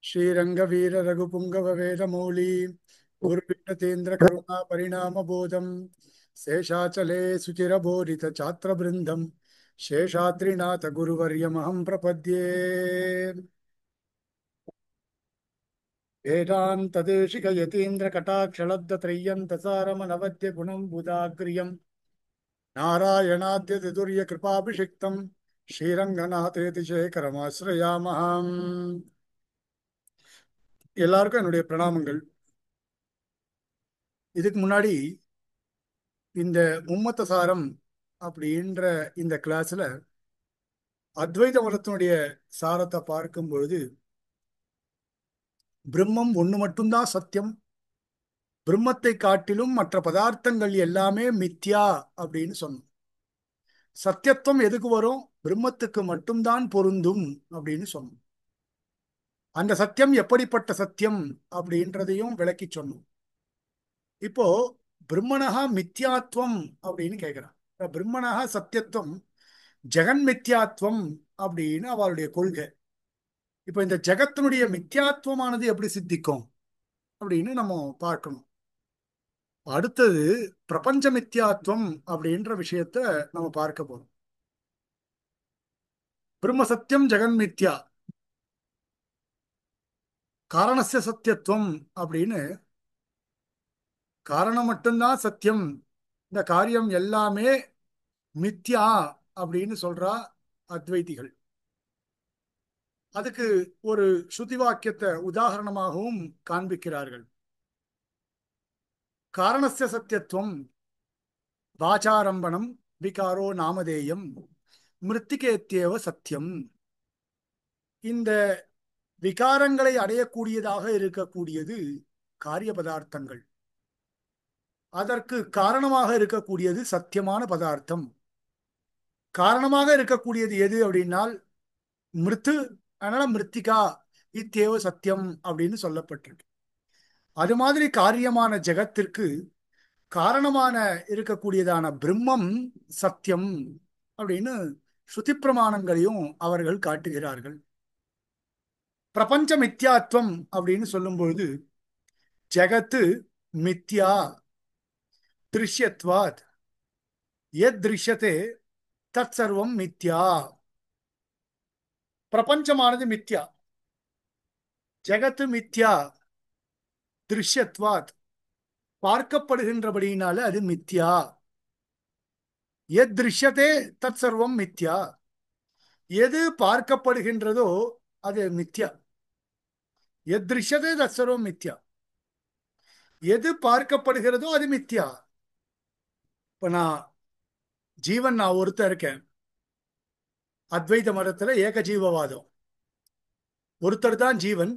श्रीरंगवीर रघुपुंगव वेदमौली गुरुपीठतेन्द्र करुणा परिणाम बोधम शेषाचले सुचिरबोधित छात्र बृंदम शेषाद्रिनाथ गुरुवर्यमहं प्रपद्ये वेदांत देशिक यतीन्द्र कटाक्षलब्ध त्रय्यंत सारमनवद्य गुणं बुधाग्र्यं नारायणाद्य दुर्य कृपाभिषिक्तं श्रीरंगनाथेति शेखरमाश्रयामहम् எல்லாருக்கும் என்னுடைய பிரணாமங்கள். இதுக்கு முன்னாடி இந்த மும்மத்த சாரம் அப்படின்ற இந்த கிளாஸ்ல அத்வைத மதத்தினுடைய சாரத்தை பார்க்கும் பொழுது பிரம்மம் ஒண்ணு மட்டும்தான் சத்தியம், பிரம்மத்தை காட்டிலும் மற்ற பதார்த்தங்கள் எல்லாமே மித்யா அப்படின்னு சொன்னோம். சத்தியத்துவம் எதுக்கு வரும்? பிரம்மத்துக்கு மட்டும்தான் பொருந்தும் அப்படின்னு சொன்னோம். அந்த சத்தியம் எப்படிப்பட்ட சத்தியம் அப்படின்றதையும் விளக்கி சொன்னோம். இப்போ பிரம்மணஹா மித்யாத்வம் அப்படின்னு கேட்கிறான். பிரம்மணஹா சத்தியத்துவம், ஜெகன் மித்யாத்வம் அப்படின்னு அவளுடைய கொள்கை. இப்போ இந்த ஜெகத்தினுடைய மித்யாத்வமானது எப்படி சித்திக்கும் அப்படின்னு நம்ம பார்க்கணும். அடுத்தது பிரபஞ்ச மித்யாத்வம் அப்படின்ற விஷயத்த நம்ம பார்க்க போறோம். பிரம்ம சத்தியம் ஜெகன் மித்யா, காரணஸ்ய சத்தியத்துவம் அப்படின்னு காரணம் மட்டும்தான் சத்தியம், இந்த காரியம் எல்லாமே மித்யா அப்படின்னு சொல்றா அத்வைதிகள். அதுக்கு ஒரு ஸ்ருதி வாக்கியத்தை உதாரணமாகவும் காண்பிக்கிறார்கள். காரணஸ்ய சத்தியத்துவம் வாசாரம்பணம் விகாரோ நாமதேயம் மிருத்திகேத்யேவ சத்தியம். இந்த விகாரங்களை அடையக்கூடியதாக இருக்கக்கூடியது காரிய பதார்த்தங்கள், அதற்கு காரணமாக இருக்கக்கூடியது சத்தியமான பதார்த்தம். காரணமாக இருக்கக்கூடியது எது அப்படின்னால் மிருத்து, அதனால மிருத்திகா இத்தேவ சத்தியம் அப்படின்னு சொல்லப்பட்டிருக்கு. அது மாதிரி காரியமான ஜெகத்திற்கு காரணமான இருக்கக்கூடியதான பிரம்மம் சத்தியம் அப்படின்னு ஸ்ருதி பிரமாணங்களையும் அவர்கள் காட்டுகிறார்கள். பிரபஞ்ச மித்யாத்வம் அப்படின்னு சொல்லும் பொழுது ஜெகத்து மித்யா திருஷ்யத்வாத், எத் திருஷ்யத்தே தத் சர்வம் மித்யா. பிரபஞ்சமானது மித்யா, ஜெகத்து மித்யா, திருஷ்யத்வாத் பார்க்கப்படுகின்றபடியினால அது மித்யா. எத் திருஷ்யத்தே தத் சர்வம் மித்யா, எது பார்க்கப்படுகின்றதோ அது மித்யா. எத் திருஷ்யத்தே தத் சர்வம் மித்யா, எது பார்க்கப்படுகிறதோ அது மித்யா. இப்ப நான் ஒருத்தர் இருக்கேன். அத்வைத மதத்துல ஏக ஜீவவாதம், ஒருத்தர் தான் ஜீவன்,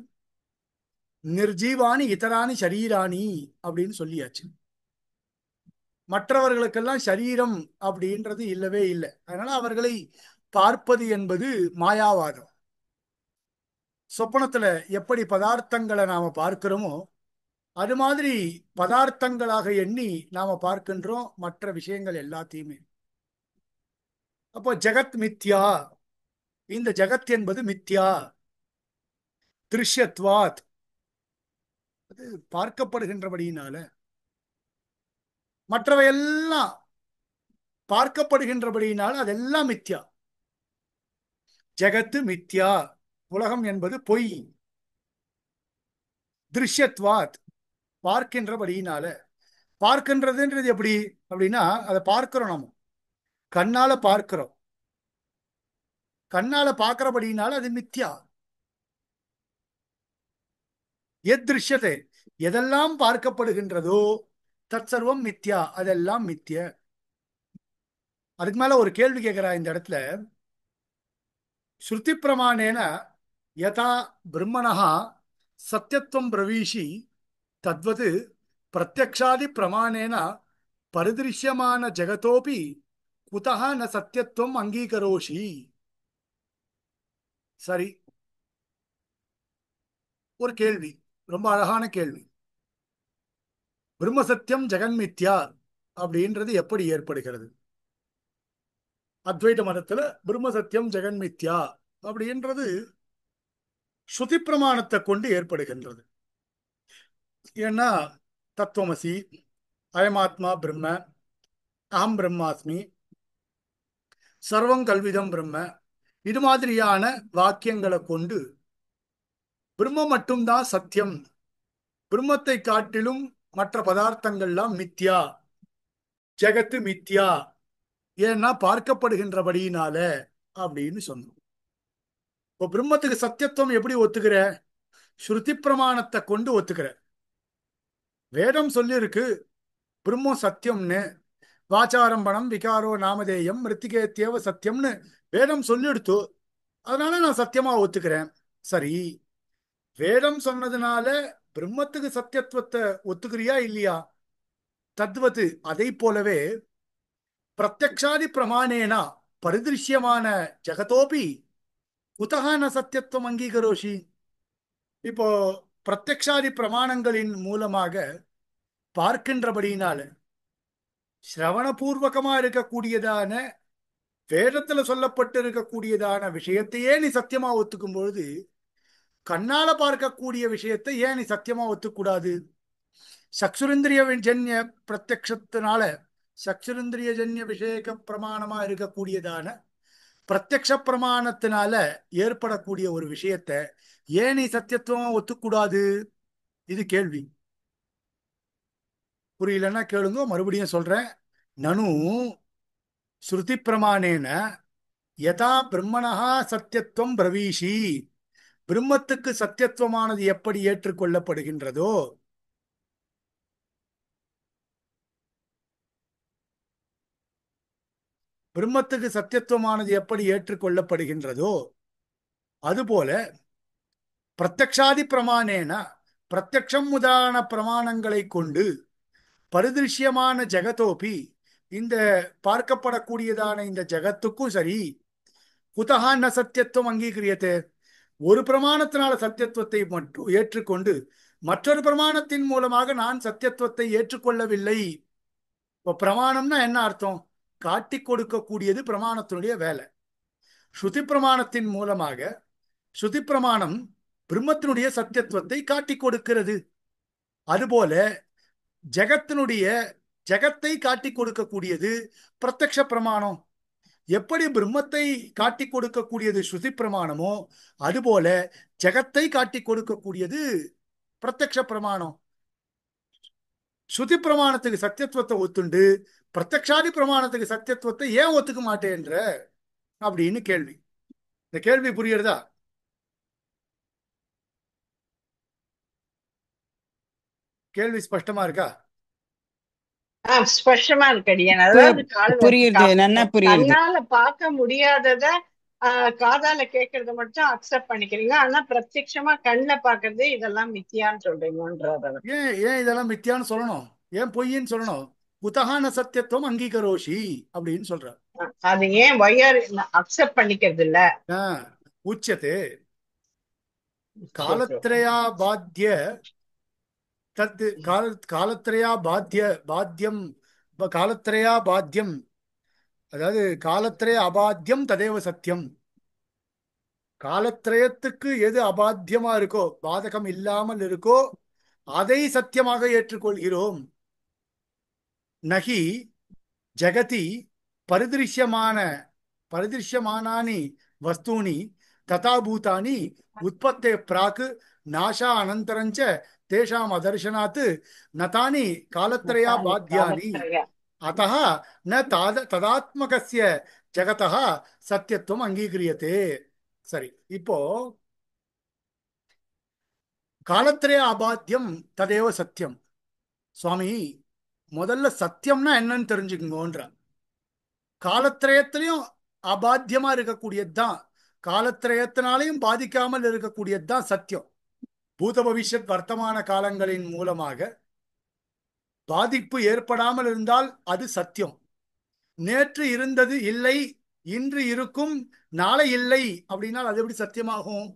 நிர்ஜீவானி இதராணி சரீராணி அப்படின்னு சொல்லியாச்சு. மற்றவர்களுக்கெல்லாம் சரீரம் அப்படின்றது இல்லவே இல்லை. அதனால அவர்களை பார்ப்பது என்பது மாயாவாதம். சொப்பனத்துல எப்படி பதார்த்தங்களை நாம பார்க்கிறோமோ அது மாதிரி பதார்த்தங்களாக எண்ணி நாம பார்க்கின்றோம் மற்ற விஷயங்கள் எல்லாத்தையுமே. அப்போ ஜெகத் மித்யா, இந்த ஜெகத் என்பது மித்யா. திருஷ்யத்வாத், அது பார்க்கப்படுகின்றபடியினால, மற்றவையெல்லாம் பார்க்கப்படுகின்றபடியினால அதெல்லாம் மித்யா. ஜெகத்து மித்யா, உலகம் என்பது பொய். திருஷ்யத்வாத், பார்க்கின்றபடியினால. பார்க்கின்றதுன்றது எப்படி அப்படின்னா அதை பார்க்கிறோம், நம்ம கண்ணால பார்க்கிறோம், கண்ணால பார்க்கிறபடியினால அது மித்யா. எத் திருஷ்யத்தை, எதெல்லாம் பார்க்கப்படுகின்றதோ தத் சர்வம் மித்யா, அதெல்லாம் மித்ய. அதுக்கு மேல ஒரு கேள்வி கேட்கிறா இந்த இடத்துல. ஸ்ருதி பிரமாணேன யதா பிரம்மணஹா சத்தியத்துவம் பிரவீஷி தத்வது பிரத்யக்ஷாதி பிரமாணேன பரிதிருஷ்யமான ஜெகதோபி குதஹ ந சத்தியத்துவம் அங்கீகரோஷி. சரி, ஒரு கேள்வி, ரொம்ப அழகான கேள்வி. பிரம்ம சத்தியம் ஜெகன்மித்யா அப்படின்றது எப்படி ஏற்படுகிறது? அத்வைத மதத்துல பிரம்ம சத்தியம் ஜெகன்மித்யா அப்படின்றது ஸ்ருதி பிரமாணத்தை கொண்டு ஏற்படுகின்றது. ஏன்னா தத்துவமசி, அயமாத்மா பிரம்ம, அகம் பிரம்மாஸ்மி, சர்வம் கல்விதம் பிரம்ம, இது மாதிரியான வாக்கியங்களை கொண்டு பிரம்மம் மட்டும்தான் சத்தியம், பிரம்மத்தை காட்டிலும் மற்ற பதார்த்தங்கள்லாம் மித்யா, ஜெகத்து மித்யா, ஏன்னா பார்க்கப்படுகின்றபடியினால அப்படின்னு சொன்னோம். இப்போ பிரம்மத்துக்கு சத்தியத்துவம் எப்படி ஒத்துக்கிற? ஸ்ருதி பிரமாணத்தை கொண்டு ஒத்துக்கிற. வேதம் சொல்லியிருக்கு பிரம்மம் சத்தியம்னு, வாச்சாரம்பணம் விகாரோ நாமதேயம் மிருத்திகேத்தியவ சத்தியம்னு வேதம் சொல்லிடுத்து. அதனால நான் சத்தியமா ஒத்துக்கிறேன். சரி, வேதம் சொன்னதுனால பிரம்மத்துக்கு சத்தியத்துவத்தை ஒத்துக்கிறியா இல்லையா? தத்வத்து அதை போலவே பிரத்யக்ஷாதி பிரமாணேனா பரிதிருஷ்யமான ஜெகதோபி குதஹ ந சத்தியத்துவம் அங்கீகரோஷி. இப்போ பிரத்யக்ஷாதி பிரமாணங்களின் மூலமாக பார்க்கின்றபடியினால சிரவணபூர்வகமா இருக்கக்கூடியதான வேதத்துல சொல்லப்பட்டு இருக்கக்கூடியதான விஷயத்தையே நீ சத்தியமா ஒத்துக்கும் பொழுது கண்ணால பார்க்கக்கூடிய விஷயத்தை ஏன் நீ சத்தியமா ஒத்துக்கூடாது? சக்ஷுரிந்திரிய ஜன்ய பிரத்யக்ஷத்தினால, சக்ஷுரிந்திரிய ஜன்ய விஷயக்க பிரமாணமா இருக்கக்கூடியதான பிரத்யக்ஷ பிரமாணத்தினால ஏற்படக்கூடிய ஒரு விஷயத்தை ஏன் நீ சத்தியத்துவமா ஒத்துக்கூடாது? இது கேள்வி. புரியலன்னா கேளுங்க, மறுபடியும் சொல்றேன். நனு ஸ்ருதி பிரமாணேன யதா பிரம்மணஹா சத்தியத்துவம் பிரவீஷி, பிரம்மத்துக்கு சத்தியத்துவமானது எப்படி ஏற்றுக்கொள்ளப்படுகின்றதோ, பிரம்மத்துக்கு சத்தியத்துவமானது எப்படி ஏற்றுக்கொள்ளப்படுகின்றதோ அதுபோல பிரத்யக்ஷாதி பிரமாணேன, பிரத்யக்ஷம் முதலான பிரமாணங்களை கொண்டு பரிதிருஷ்யமான ஜெகதோபி, இந்த பார்க்கப்படக்கூடியதான இந்த ஜெகத்துக்கும் சரி, குதஹா ந சத்தியத்துவம் அங்கீகரியத்தே, ஒரு பிரமாணத்தினால சத்தியத்துவத்தை மட்டும் ஏற்றுக்கொண்டு மற்றொரு பிரமாணத்தின் மூலமாக நான் சத்தியத்துவத்தை ஏற்றுக்கொள்ளவில்லை. இப்போ பிரமாணம்னா என்ன அர்த்தம்? காட்டி கொடுக்கக்கூடியது பிரமாணத்தினுடைய வேலை. ஸ்ருதி பிரமாணத்தின் மூலமாக ஸ்ருதி பிரமாணம் பிரம்மத்தினுடைய சத்தியத்துவத்தை காட்டி கொடுக்கிறது. அதுபோல ஜெகத்தினுடைய ஜெகத்தை காட்டி கொடுக்கக்கூடியது பிரத்யக்ஷ பிரமாணம். எப்படி பிரம்மத்தை காட்டி கொடுக்கக்கூடியது ஸ்ருதி பிரமாணமோ அதுபோல ஜெகத்தை காட்டி கொடுக்கக்கூடியது பிரத்யக்ஷ பிரமாணம். ஸ்ருதி பிரமாணத்துக்கு சத்தியத்துவத்தை ஒத்துண்டு பிரத்யக்ஷாதி பிரமாணத்துக்கு சத்தியத்துவத்தை ஏன் ஒத்துக்க மாட்டேன்ற அப்படின்னு கேள்வி. இந்த கேள்வி புரியுறதா? கேள்வி ஸ்பஷ்டமா இருக்கா? ஸ்பஷ்டமா இருக்கடியன். அதாவது புரியுது, நல்லா புரியுது. கண்ணால பார்க்க முடியாதத காதால கேட்கறத மட்டும் அக்செப்ட் பண்ணிக்கிறீங்க, ஆனா பிரத்யட்சமா கண்ணுல பாக்குறது இதெல்லாம் மித்தியான்னு சொல்றீங்கன்றது. ஏன் ஏன் இதெல்லாம் மித்தியான்னு சொல்லணும்? ஏன் பொய்ன்னு சொல்லணும்? குதஹான சத்தியத்துவம் அங்கீகரோஷி அப்படின்னு சொல்ற. அது ஏன் வையார் அக்செப்ட் பண்ணிக்கிறது இல்ல? உச்சதே காலத்ரயா பாத்திய தத் காலத்ரயா பாத்தியம் காலத்ரயா பாத்தியம், அதாவது காலத்ரய அபாத்தியம் ததேவ சத்தியம். காலத்ரயத்துக்கு எது அபாத்தியமா இருக்கோ, பாதகம் இல்லாமல் இருக்கோ, அதை சத்தியமாக ஏற்றுக்கொள்கிறோம். நகி ஜகதி பரிதிருஷ்யமானானி வஸ்தூனி ததா பூதானி உற்பத்தே பிராக் நாசா அனந்தரஞ்ச தேஷாம் அதர்சனாத் நதானி காலத்ரயா பாத்தியானி அத்தஹ ந ததாத்மகஸ்ய ஜகதः சத்தியத்துவம் அங்கீகிரியதே. சரி, இப்போ காலத்ரய அபாத்தியம் ததேவ சத்தியம். சுவாமி, முதல்ல சத்தியம்னா என்னன்னு தெரிஞ்சுக்கோன்ற. காலத்திரயத்திலையும் அபாத்தியமா இருக்கக்கூடியது தான், காலத்திரயத்தினாலையும் பாதிக்காமல் இருக்கக்கூடியது தான் சத்தியம். பூத பவிஷ்யத் வர்த்தமான காலங்களின் மூலமாக பாதிப்பு ஏற்படாமல் இருந்தால் அது சத்தியம். நேற்று இருந்தது இல்லை, இன்று இருக்கும், நாளை இல்லை அப்படின்னா அது எப்படி சத்தியமாகும்?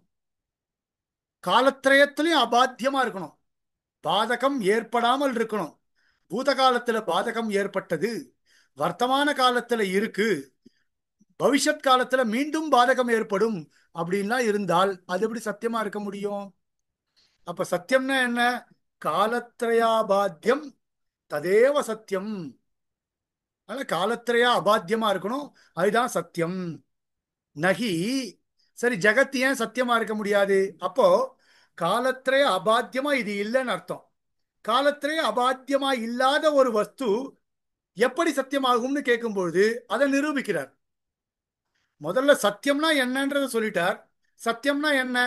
காலத்திரயத்திலையும் அபாத்தியமா இருக்கணும், பாதகம் ஏற்படாமல் இருக்கணும். பூத காலத்துல பாதகம் ஏற்பட்டது, வர்த்தமான காலத்துல இருக்கு, பவிஷ்யத் காலத்துல மீண்டும் பாதகம் ஏற்படும் அப்படின்லாம் இருந்தால் அது எப்படி சத்தியமா இருக்க முடியும்? அப்ப சத்தியம்னா என்ன? காலத்ரயாபாத்தியம் ததேவ சத்தியம். அதனால காலத்ரயா அபாத்தியமா இருக்கணும், அதுதான் சத்தியம். நகி. சரி, ஜெகத் ஏன் சத்தியமா இருக்க முடியாது? அப்போ காலத்ரய அபாத்தியமா இது இல்லைன்னு அர்த்தம். காலத்திலே அபாத்தியமா இல்லாத ஒரு வஸ்து எப்படி சத்தியமாகும்னு கேட்கும்பொழுது அதை நிரூபிக்கிறார். முதல்ல சத்தியம்னா என்னன்றதை சொல்லிட்டார். சத்தியம்னா என்ன?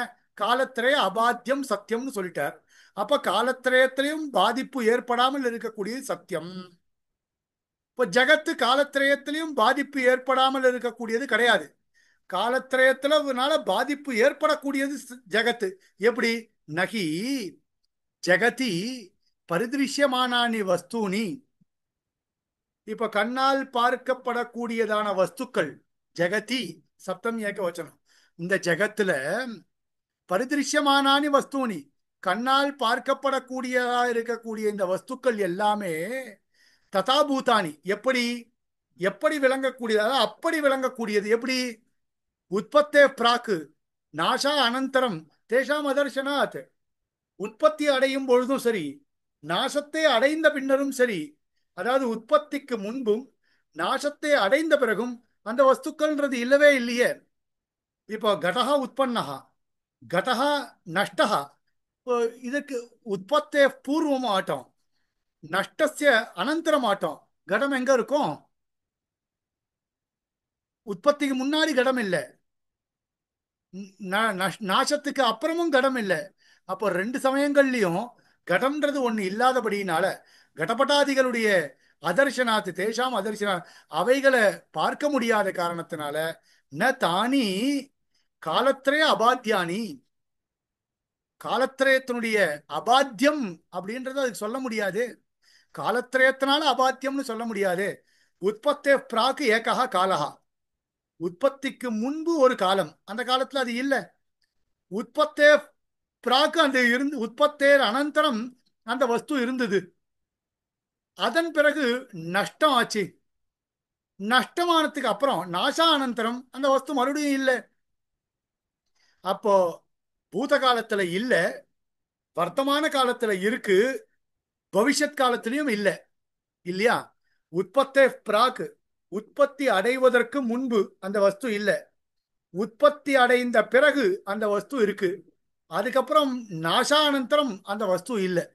காலத்திலே அபாத்தியம் சத்தியம்னு சொல்லிட்டார். அப்ப காலத்திரயத்திலையும் பாதிப்பு ஏற்படாமல் இருக்கக்கூடியது சத்தியம். இப்போ ஜகத்து காலத்திரயத்திலையும் பாதிப்பு ஏற்படாமல் இருக்கக்கூடியது கிடையாது. காலத்திரயத்தினால பாதிப்பு ஏற்படக்கூடியது ஜகத்து. எப்படி? நகி ஜெகதி பரிதிருஷ்யமானானி வஸ்தூனி. இப்ப கண்ணால் பார்க்கப்படக்கூடியதான வஸ்துக்கள் ஜெகதி சப்தம் ஏக வச்சனம். இந்த ஜெகத்துல பரிதிருஷ்யமானானி வஸ்தூனி, கண்ணால் பார்க்கப்படக்கூடியதா இருக்கக்கூடிய இந்த வஸ்துக்கள் எல்லாமே ததாபூதானி எப்படி எப்படி விளங்கக்கூடியதா அப்படி விளங்கக்கூடியது. எப்படி? உற்பத்தே பிராக்கு நாசா அனந்தரம் தேஷாம் அதர்சனாத். உற்பத்தி அடையும் பொழுதும் சரி, நாசத்தை அடைந்த பின்னரும் சரி, அதாவது உற்பத்திக்கு முன்பும் நாசத்தை அடைந்த பிறகும் அந்த வஸ்துக்கள்ன்றது இல்லவே இல்லையே. இப்போ கடகா உற்பன்னகா கடகா நஷ்டகா. இதுக்கு உற்பத்தே பூர்வம் ஆட்டம், நஷ்டஸ்ய அனந்தரம் ஆட்டம். கடம் எங்க இருக்கும்? உற்பத்திக்கு முன்னாடி கடம் இல்லை, நாசத்துக்கு அப்புறமும் கடம் இல்லை. அப்போ ரெண்டு சமயங்கள்லையும் கடம்ன்றது ஒண்ணு இல்லாதபடியினால கடபட்டாதிகளுடைய அதர்சனாத்து தேஷாம் அதர்சனா, அவைகளை பார்க்க முடியாத காரணத்தினால ந தானி காலத்திரய அபாத்தியானி. காலத்திரயத்தினுடைய அபாத்தியம் அப்படின்றது அதுக்கு சொல்ல முடியாது. காலத்திரயத்தினால அபாத்தியம்னு சொல்ல முடியாது. உற்பத்தே பிராக்கு ஏகா காலஹா. உற்பத்திக்கு முன்பு ஒரு காலம், அந்த காலத்துல அது இல்லை. உற்பத்தே பிராக்கு அந்த இருந்து உற்பத்தேர் அனந்தரம் அந்த வஸ்து இருந்தது. அதன் பிறகு நஷ்டம் ஆச்சு. நஷ்டமானதுக்கு அப்புறம் நாசா அனந்தரம் அந்த வஸ்து மறுபடியும் இல்லை. அப்போ பூத காலத்துல இல்ல, வர்த்தமான காலத்துல இருக்கு, பவிஷ்யத் காலத்திலையும் இல்லை. இல்லையா? உற்பத்தே பிராக், உற்பத்தி அடைவதற்கு முன்பு அந்த வஸ்து இல்லை. உற்பத்தி அடைந்த பிறகு அந்த வஸ்து இருக்கு. அதுக்கப்புறம் நாசானந்தரம் அந்த வஸ்து இல்லை.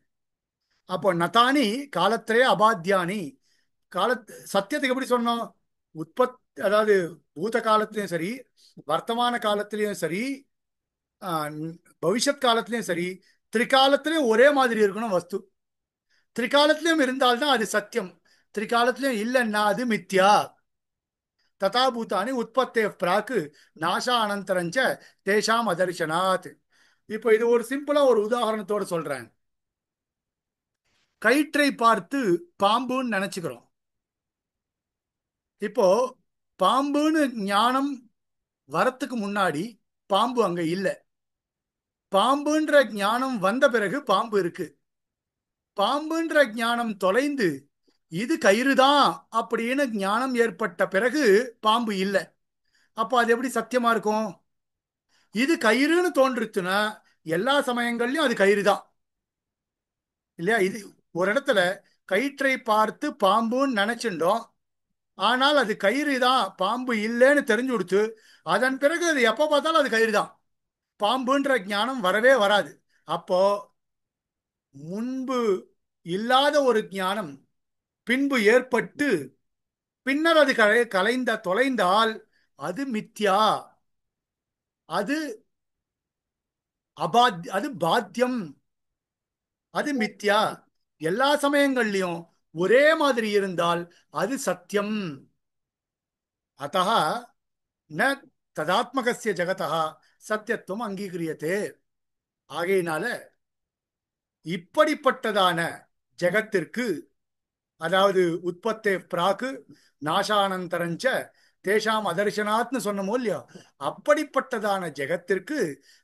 அப்போ நதானி காலத்திலே அபாத்தியானி. கால சத்தியத்துக்கு எப்படி சொன்னோம்? அதாவது பூத காலத்திலையும் சரி, வர்த்தமான காலத்திலையும் சரி, பவிஷ்யத் காலத்திலையும் சரி, திரிகாலத்திலையும் ஒரே மாதிரி இருக்கணும் வஸ்து. திரிகாலத்திலையும் இருந்தால்தான் அது சத்தியம். திரிகாலத்திலையும் இல்லைன்னா அது மித்யா. ததாபூதானி உற்பத்தே பிராக்கு நாசா அனந்தரஞ்ச தேஷாம் அதர்சனாத். இப்போ இது ஒரு சிம்பிளா ஒரு உதாரணத்தோட சொல்றேன். கயிற்றை பார்த்து பாம்புன்னு நினைச்சுக்கிறோம். இப்போ பாம்புன்னு ஞானம் வரத்துக்கு முன்னாடி பாம்பு அங்க இல்லை. பாம்புன்ற ஞானம் வந்த பிறகு பாம்பு இருக்கு. பாம்புன்ற ஞானம் தொலைந்து இது கயிறுதான் அப்படின்னு ஞானம் ஏற்பட்ட பிறகு பாம்பு இல்லை. அப்போ அது எப்படி சத்தியமா இருக்கும்? இது கயிறுன்னு தோன்றுச்சுன்னா எல்லா சமயங்கள்லயும் அது கயிறு தான், இல்லையா? இது ஒரு இடத்துல கயிற்றை பார்த்து பாம்புன்னு நினைச்சுட்டோம், ஆனால் அது கயிறு தான், பாம்பு இல்லைன்னு தெரிஞ்சு கொடுத்து அதன் பிறகு அது எப்போ பார்த்தாலும் அது கயிறு தான். பாம்புன்ற ஞானம் வரவே வராது. அப்போ முன்பு இல்லாத ஒரு ஞானம் பின்பு ஏற்பட்டு பின்னர் அது தொலைந்தால் அது மித்யா. அது அது பாத்தியம், அது மித்யா. எல்லா சமயங்கள்லயும் ஒரே மாதிரி இருந்தால் அது சத்தியம். அத்தः ந ததாத்மகஸ்ய ஜகதः சத்தியத்துவம் அங்கீகரியத்தே. ஆகையினால இப்படிப்பட்டதான ஜெகத்திற்கு, அதாவது உற்பத்தே பிராக்கு நாசானந்தரஞ்ச தேஷாம் அதர்சனாத்னு சொன்னமோ இல்லையோ, அப்படிப்பட்டதான ஜெகத்திற்கு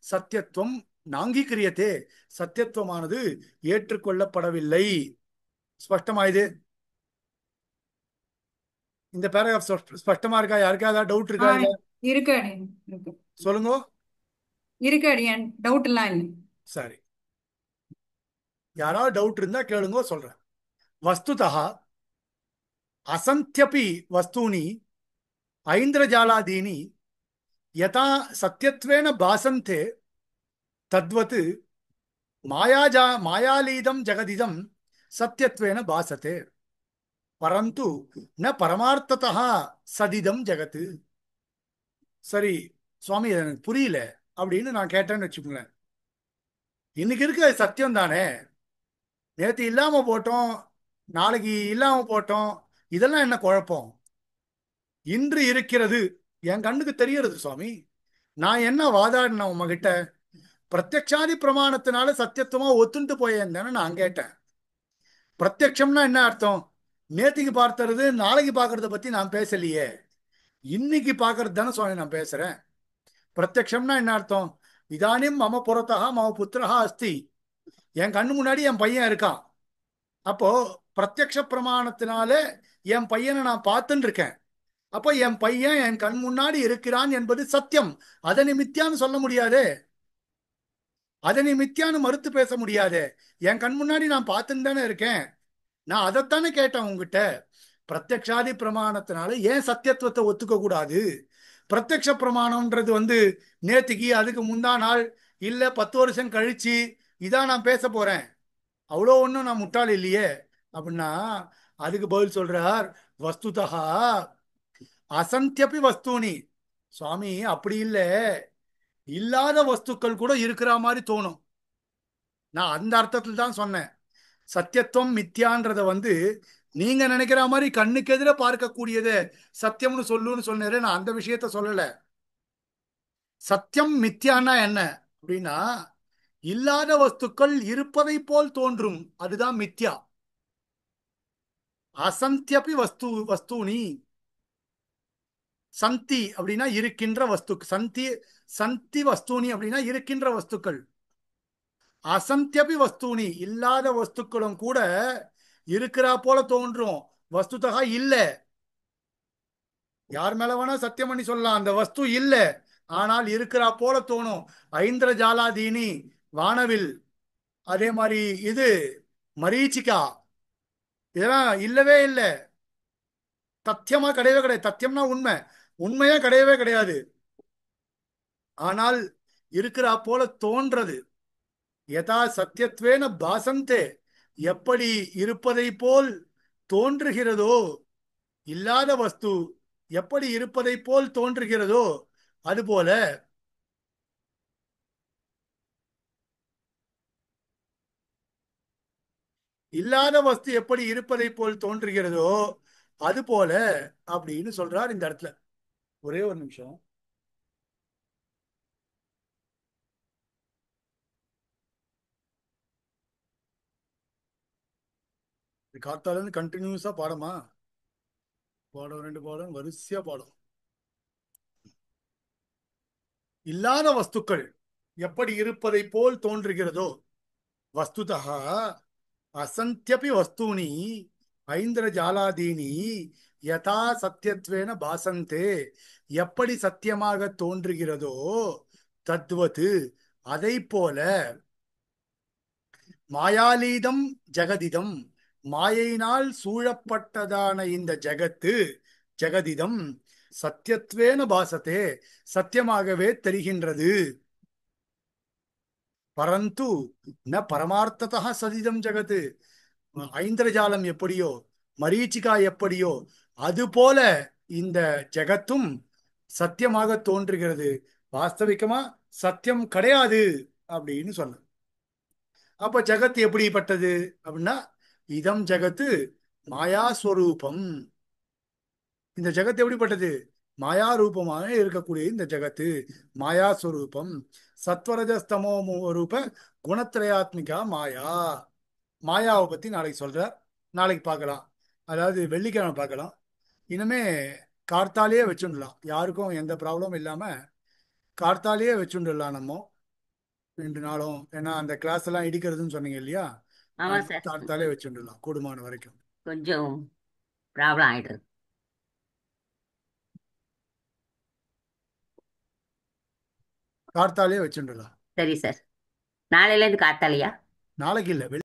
சத்தியத்துவம் நாங்கீகரியத்தே, சத்தியத்துவமானது ஏற்றுக்கொள்ளப்படவில்லை. ஸ்பஷ்டமாயுது? இந்த பேராகிராஃப் ஸ்பஷ்டமா இருக்கா? யாருக்கா ஏதாவது டவுட் இருக்கா? இருக்கு சொல்லுங்க. இருக்கு அடியான், டவுட் எல்லாம் இல்லை. சரி, யாராவது டவுட் இருந்தா கேளுங்க, சொல்றேன். வஸ்துதா அசந்தியபி வஸ்தூனி ஐந்திரஜாலாதீனி யதா சத்யத்வேன பாசந்தே தத்வத் மாயாலீதம் ஜெகதிதம் சத்யத்வேன பாசதே பரந்து ந பரமார்த்ததா சதிதம் ஜெகத். சரி சுவாமி, இது எனக்கு புரியல அப்படின்னு நான் கேட்டேன்னு வச்சுக்கோங்களேன். இன்னைக்கு இருக்க சத்தியம் தானே, நேற்று இல்லாம போட்டோம், நாளைக்கு இல்லாம போட்டோம், இதெல்லாம் என்ன குழப்பம்? இன்று இருக்கிறது, என் கண்ணுக்கு தெரியறது சுவாமி. நான் என்ன வாதாடினேன் உங்ககிட்ட? பிரத்யக்ஷாதி பிரமாணத்தினால சத்தியத்துவமா ஒத்துண்டு போயேன் தானே நான் கேட்டேன். பிரத்யக்ஷம்னா என்ன அர்த்தம்? நேத்திக்கு பார்த்தது நாளைக்கு பார்க்கறத பத்தி நான் பேசலையே, இன்னைக்கு பார்க்கறது தானே சுவாமி நான் பேசுறேன். பிரத்யக்ஷம்னா என்ன அர்த்தம்? இதானிம் மம புறத்தா மம புத்திரஹா அஸ்தி, என் கண்ணு முன்னாடி என் பையன் இருக்கான். அப்போ பிரத்யக்ஷ பிரமாணத்தினால என் பையனை நான் பார்த்துட்டு இருக்கேன். அப்போ என் பையன் என் கண் முன்னாடி இருக்கிறான் என்பது சத்தியம். அதை நீ மித்தியான்னு சொல்ல முடியாதே, அதை நீ மித்தியான்னு மறுத்து பேச முடியாதே. என் கண் முன்னாடி நான் பார்த்துட்டு தானே இருக்கேன். நான் அதைத்தானே கேட்டேன் உங்ககிட்ட. பிரத்யக்ஷாதி பிரமாணத்தினால ஏன் சத்தியத்துவத்தை ஒத்துக்க கூடாது? பிரத்யக்ஷ பிரமாணம்ன்றது நேத்திக்கு, அதுக்கு முந்தா நாள், இல்ல 10 வருஷம் கழிச்சு இதான் நான் பேச போறேன். அவ்வளோ ஒன்றும் நான் முட்டாள் இல்லையே அப்படின்னா அதுக்கு பதில் சொல்றார், வஸ்துதா அசந்தியபி வஸ்தூனி. சுவாமி அப்படி இல்லை, இல்லாத வஸ்துக்கள் கூட இருக்கிற மாதிரி தோணும். நான் அந்த அர்த்தத்தில் தான் சொன்னேன். சத்தியத்துவம் மித்யான்றத நீங்க நினைக்கிற மாதிரி கண்ணுக்கு எதிர பார்க்கக்கூடியது சத்தியம்னு சொல்லுன்னு சொன்னேன். நான் அந்த விஷயத்த சொல்லல. சத்தியம் மித்யான்னா என்ன அப்படின்னா, இல்லாத வஸ்துக்கள் இருப்பதை போல் தோன்றும், அதுதான் மித்யா. அசந்தியபி வஸ்தூனி, சந்தி அப்படின்னா இருக்கின்ற வஸ்து, சந்தி வஸ்தூனி அப்படின்னா இருக்கின்ற வஸ்துக்கள். அசந்தியபி வஸ்தூனி, இல்லாத வஸ்துக்களும் கூட இருக்கிறா போல தோன்றும், வஸ்துதா இல்ல. யார் மேல வேணா சத்தியம் பண்ணி சொல்லலாம், அந்த வஸ்து இல்ல, ஆனால் இருக்கிறா போல தோணும். ஐந்திர ஜாலாதீனி, வானவில், அதே மாதிரி இது மரீச்சிகா, இதெல்லாம் இல்லவே இல்லை. தத்தியமா கிடையவே கிடையாது. தத்தியம்னா உண்மை, உண்மையா கிடையவே கிடையாது. ஆனால் இருக்கிறா போல தோன்றது. யதா சத்தியத்வேன பாசந்தே, எப்படி இருப்பதை போல் தோன்றுகிறதோ, இல்லாத வஸ்து எப்படி இருப்பதை போல் தோன்றுகிறதோ அதுபோல இல்லாத வஸ்து எப்படி இருப்பதை போல் தோன்றுகிறதோ அதுபோல அப்படின்னு சொல்றார் இந்த இடத்துல. ஒரே ஒரு நிமிஷம். காத்தால இருந்து கண்டினியூஸா பாடமா, பாடம் 2 பாடம் வரிசையா பாடம். இல்லாத வஸ்துக்கள் எப்படி இருப்பதை போல் தோன்றுகிறதோ, வஸ்துதா அசந்தியபி வஸ்தூனி ஐந்திர ஜாலாதீனி யதா சத்தியத்வேன பாசந்தே, எப்படி சத்தியமாக தோன்றுகிறதோ தத்வத்து, அதை போல மாயாலீதம் ஜெகதிதம், மாயையினால் சூழப்பட்டதான இந்த ஜெகத்து, ஜெகதிதம் சத்தியத்வேன பாசத்தே, சத்தியமாகவே தெரிகின்றது. பரந்து ந பரமார்த்ததா சதிதம் ஜெகத்து, ஐந்திரஜாலம் எப்படியோ, மரீச்சிகா எப்படியோ, அதுபோல இந்த ஜெகத்தும் சத்தியமாக தோன்றுகிறது. வாஸ்தவிகமா சத்தியம் கிடையாது அப்படின்னு சொன்ன. அப்ப ஜெகத் எப்படிப்பட்டது அப்படின்னா, இதம் ஜெகத்து மாயாஸ்வரூபம். இந்த ஜெகத் எப்படிப்பட்டது? மாயா ரூபமாக இருக்கக்கூடிய இந்த ஜெகத்து மாயாஸ்வரூபம். சத்வரஜஸ்தமோ ரூப குணத்திரயாத்மிகா மாயா. மாயாவை பத்தி நாளைக்கு சொல்றார், நாளைக்கு பார்க்கலாம். அதாவது வெள்ளிக்கிழமை பார்க்கலாம். இனிமே கார்த்தாலேயே வச்சுடலாம், யாருக்கும் எந்த ப்ராப்ளமும் இல்லாம கார்த்தாலேயே வச்சுடலாம் நம்ம 2 நாளும். ஏன்னா அந்த கிளாஸ் எல்லாம் இடிக்கிறதுன்னு சொன்னீங்க இல்லையா, ஆமா சார், கார்த்தாலே வச்சுடலாம் கூடுமான வரைக்கும். கொஞ்சம் ப்ராப்ளம் ஆயிடுது. கார்த்தாலே வச்சுடலாம். சரி சார். நாளையிலேருந்து காத்தாலையா? நாளைக்கு இல்லை.